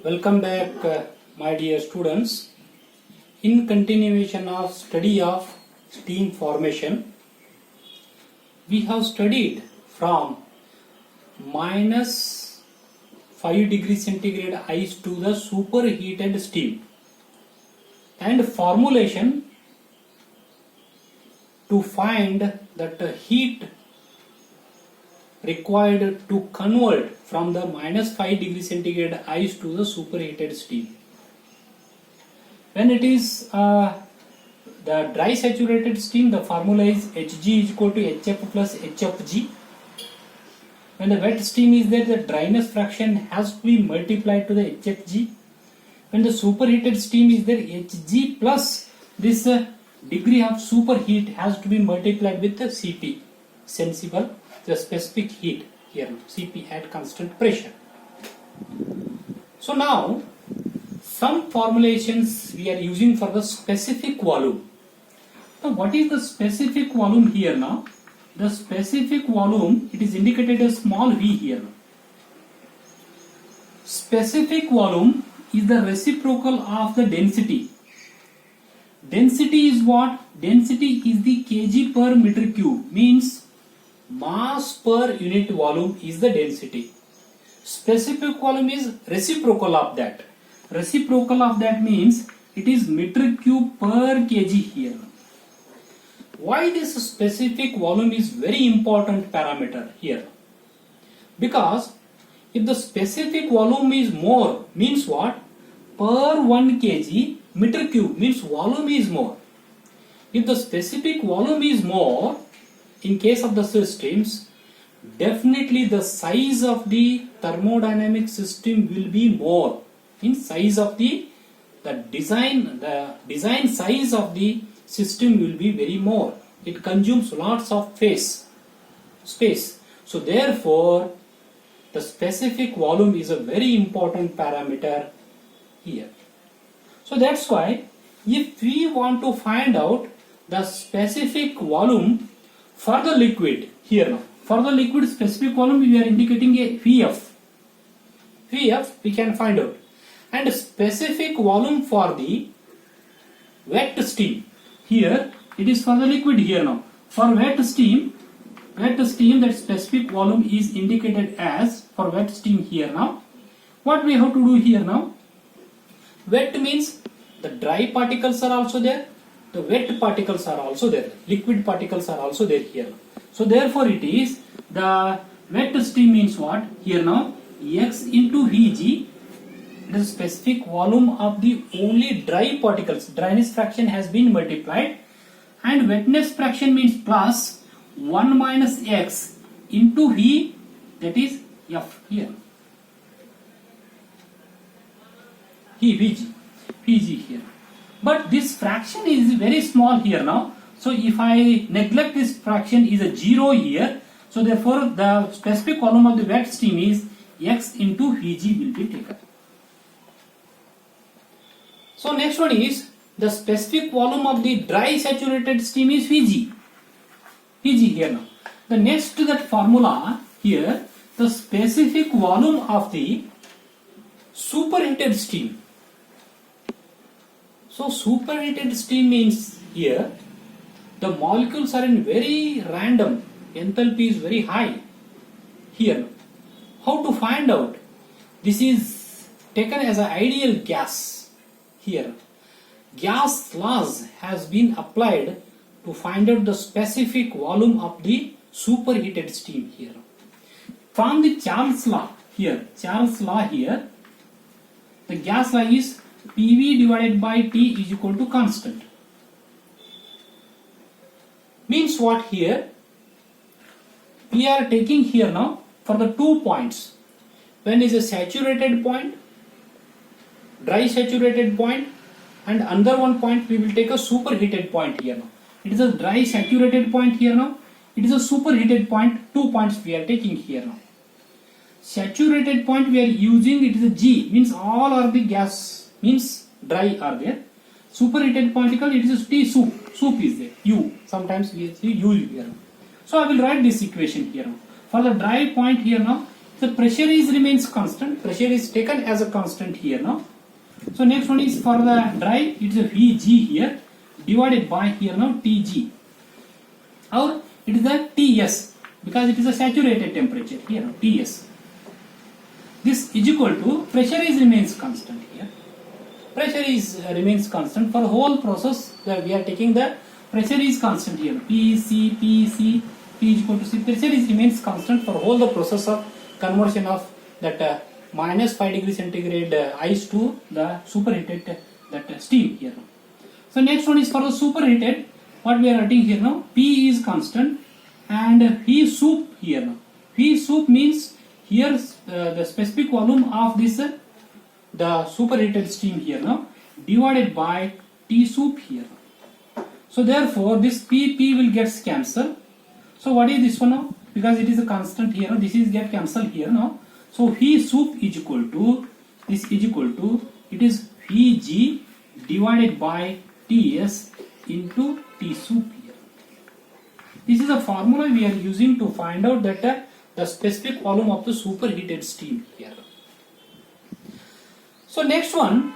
Welcome back, my dear students. In continuation of study of steam formation, we have studied from minus 5 degrees centigrade ice to the superheated steam and formulation to find that heat required to convert from the minus 5 degrees centigrade ice to the superheated steam. When it is the dry saturated steam, the formula is Hg is equal to Hf plus Hfg. When the wet steam is there, the dryness fraction has to be multiplied to the Hfg. When the superheated steam is there, Hg plus this degree of superheat has to be multiplied with the Cp, sensible, the specific heat here, Cp at constant pressure. So now some formulations we are using for the specific volume. Now what is the specific volume here now? The specific volume, it is indicated as small v here. Specific volume is the reciprocal of the density. Density is what? Density is the kg per meter cube, means mass per unit volume is the density. Specific volume is reciprocal of that. Reciprocal of that means it is meter cube per kg here. Why this specific volume is very important parameter here? Because if the specific volume is more, means what? Per 1 kg meter cube means volume is more. If the specific volume is more, in case of the systems, definitely the size of the thermodynamic system will be more. In size of the design size of the system will be very more. It consumes lots of space. So therefore, the specific volume is a very important parameter here. So that's why if we want to find out the specific volume for the liquid here now, for the liquid specific volume we are indicating a Vf. Vf we can find out, and specific volume for the wet steam. Here it is for the liquid here now. For wet steam that specific volume is indicated as for wet steam here now. What we have to do here now? Wet means the dry particles are also there, the wet particles are also there, liquid particles are also there here. So therefore it is the wet steam means what? Here now X into Vg, it is specific volume of the only dry particles. Dryness fraction has been multiplied, and wetness fraction means plus 1 minus X into V, that is F here. Vg here. But this fraction is very small here now. So if I neglect this fraction is a 0 here. So therefore the specific volume of the wet steam is X into Vg will be taken. So next one is the specific volume of the dry saturated steam is Vg. Vg here now. The next to that formula here, the specific volume of the superheated steam. So superheated steam means here the molecules are in very random, enthalpy is very high here. How to find out? This is taken as an ideal gas here. Gas laws has been applied to find out the specific volume of the superheated steam here. From the Charles law here, the gas law is PV divided by T is equal to constant. Means what here? We are taking here now for the 2 points. When is a saturated point, dry saturated point, and another one point we will take a superheated point here now. It is a dry saturated point here now. It is a superheated point. 2 points we are taking here now. Saturated point we are using, it is a G, means all are the gas, means dry are there. Superheated particle, it is a T, soup is there, U, sometimes we see U here. So I will write this equation here. For the dry point here now, The pressure is remains constant. Pressure is taken as a constant here now. So next one is for the dry. It's a Vg here divided by here now Tg, or it is the Ts because it is a saturated temperature here now Ts. This is equal to pressure is remains constant here. Pressure is remains constant for whole process. We are taking the pressure is constant here. P C P C P is equal to C. Pressure is remains constant for whole the process of conversion of that minus 5 degree centigrade ice to the superheated that steam here. So next one is for the superheated. What we are writing here now? P is constant and V soup here now. V soup means here the specific volume of this the superheated steam here now divided by T soup here. So therefore this P will get cancelled. So what is this one now? Because it is a constant here, this is get cancelled here now. So V soup is equal to, this is equal to, it is Vg divided by Ts into T soup here. This is a formula we are using to find out that the specific volume of the superheated steam here. So next one,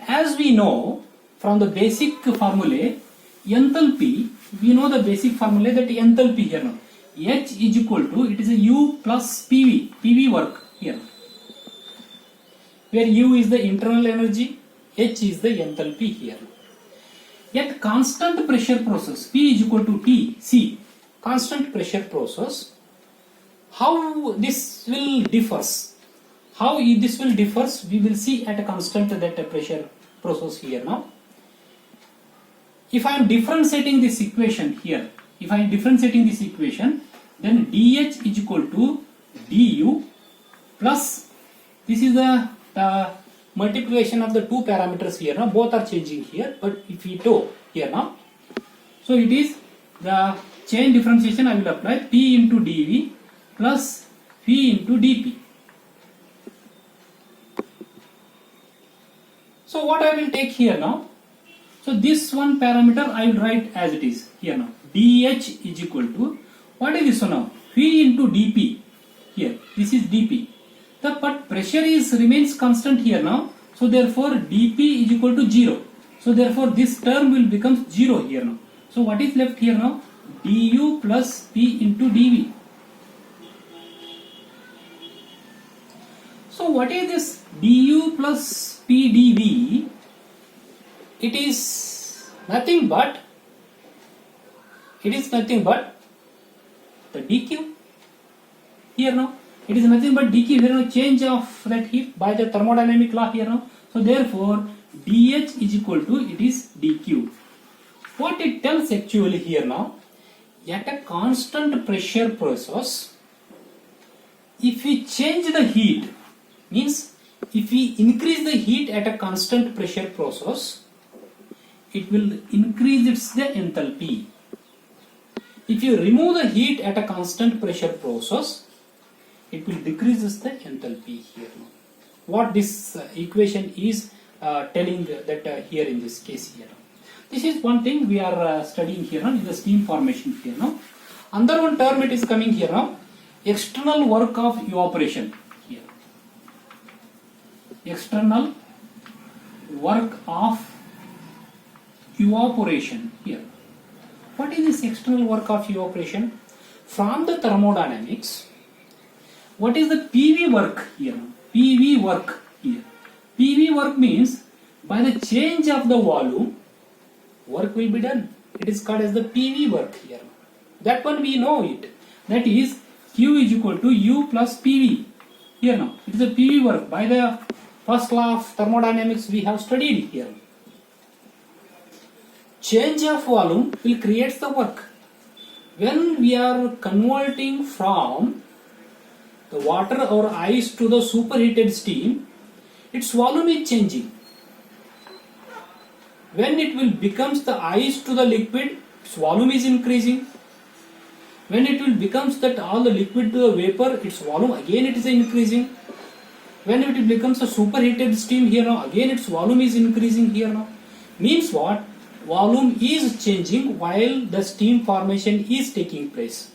as we know from the basic formulae, enthalpy, we know the basic formula that enthalpy here now. H is equal to, it is a U plus PV work here, where U is the internal energy, H is the enthalpy here. At constant pressure process, P is equal to T, C, constant pressure process, how this will differs? How this will differs, we will see at a constant that pressure process here now. If I am differentiating this equation here, if I am differentiating this equation, then dH is equal to du plus, this is the multiplication of the two parameters here now, both are changing here, but if we do here now, so it is the chain differentiation I will apply P into dV plus V into dP. So what I will take here now, so this one parameter I will write as it is here now, dH is equal to, what is this one now, V into dP here, this is dP. But pressure is remains constant here now, so therefore dP is equal to 0. So therefore this term will become 0 here now. So what is left here now, du plus P into dV. So what is this du plus P dV? It is nothing but the dq here now. It is nothing but dq here now, change of that heat by the thermodynamic law here now. So therefore dH is equal to, it is dq. What it tells actually here now, at a constant pressure process, if we change the heat, means if we increase the heat at a constant pressure process, it will increase its the enthalpy. If you remove the heat at a constant pressure process, it will decrease the enthalpy here. What this equation is telling that here in this case here. This is one thing we are studying here in the steam formation here now. Under one term it is coming here now, external work of evaporation here. External work of evaporation here. What is this external work of evaporation? From the thermodynamics, what is the PV work here? PV work here. PV work means by the change of the volume, work will be done. It is called as the PV work here. That one we know it. That is Q is equal to U plus PV. Here now, it is a PV work. By the first law of thermodynamics we have studied here. Change of volume will create the work. When we are converting from the water or ice to the superheated steam, its volume is changing. When it will becomes the ice to the liquid, its volume is increasing. When it will becomes that all the liquid to the vapor, its volume again it is increasing. When it becomes a superheated steam here now, again its volume is increasing here now. Means what? Volume is changing while the steam formation is taking place.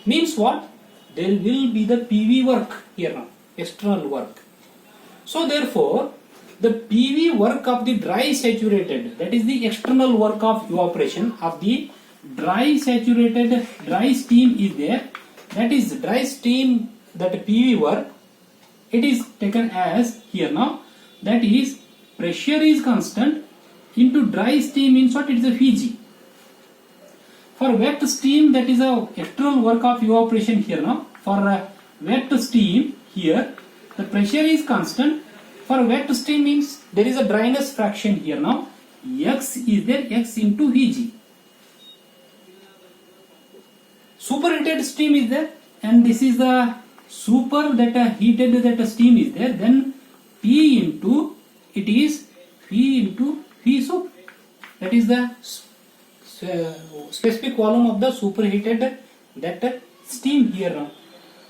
Means what? there will be the PV work here now, external work. So therefore, the PV work of the dry saturated, that is the external work of evaporation of the dry saturated dry steam is there. That is dry steam, that PV work, it is taken as here now, that is pressure is constant into dry steam means what? It is a Vg. For wet steam, that is a external work of evaporation here now. For wet steam here, the pressure is constant. For wet steam means there is a dryness fraction here now. X is there, X into Vg. Superheated steam is there, and this is the super that heated that steam is there. Then P into, it is P into V sup. That is the specific volume of the superheated that steam here now.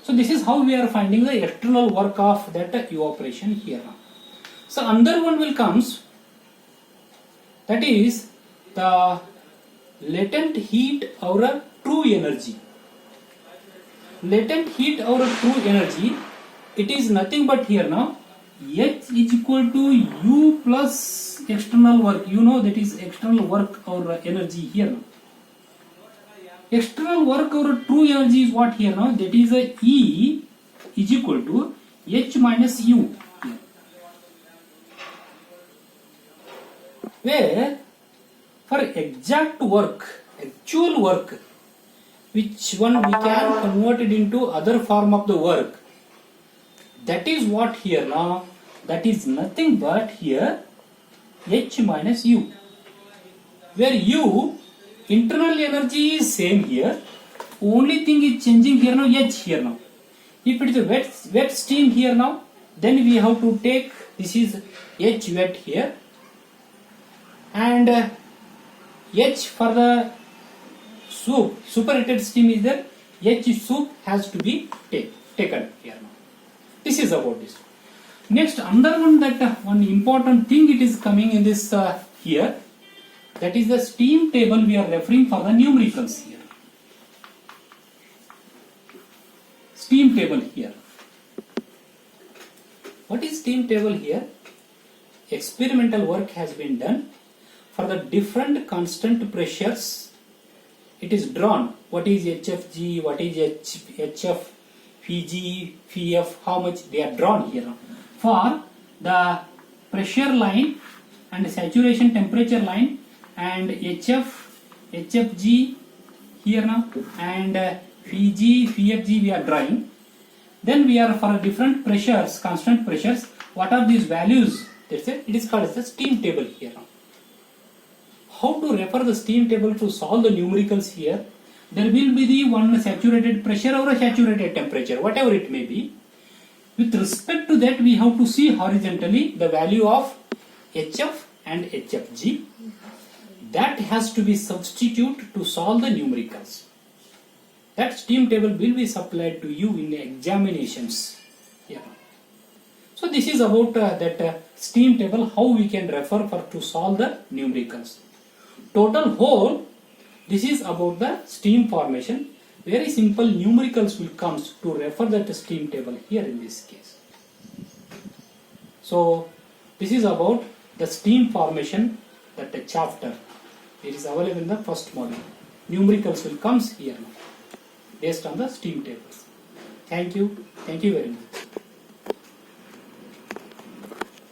So this is how we are finding the external work of that evaporation here now. So another one will comes, that is the latent heat or a true energy. Latent heat or a true energy, it is nothing but here now, H is equal to U plus external work. You know that is external work or energy here now. External work or true energy is what here now? That is a E is equal to H minus U. Where for exact work, actual work, which one we can convert it into other form of the work, that is what here now, that is nothing but here H minus U, where U internal energy is same here, only thing is changing here now, H here now. If it is a wet steam here now, then we have to take, this is H wet here, and H for the soup, superheated steam is there, H soup has to be taken here now. This is about this. Next, another one, that one important thing it is coming in this here, that is the steam table we are referring for the numericals here. Steam table here. What is steam table here? Experimental work has been done for the different constant pressures. It is drawn. What is HFG? What is HF? Vg, Vf? How much they are drawn here now. For the pressure line and saturation temperature line and HF, HFG here now, and Vg, Vfg we are drawing. Then we are for different pressures, constant pressures. What are these values? That's it. It is called as the steam table here now. How to refer the steam table to solve the numericals here? There will be the one saturated pressure or a saturated temperature, whatever it may be. With respect to that, we have to see horizontally the value of HF and HFG. That has to be substituted to solve the numericals. That steam table will be supplied to you in the examinations. Yeah. So this is about that steam table, how we can refer for to solve the numericals. Total whole, this is about the steam formation. Very simple numericals will come to refer that steam table here in this case. So this is about the steam formation, that chapter. It is available in the first module. Numericals will come here now based on the steam tables. Thank you. Thank you very much.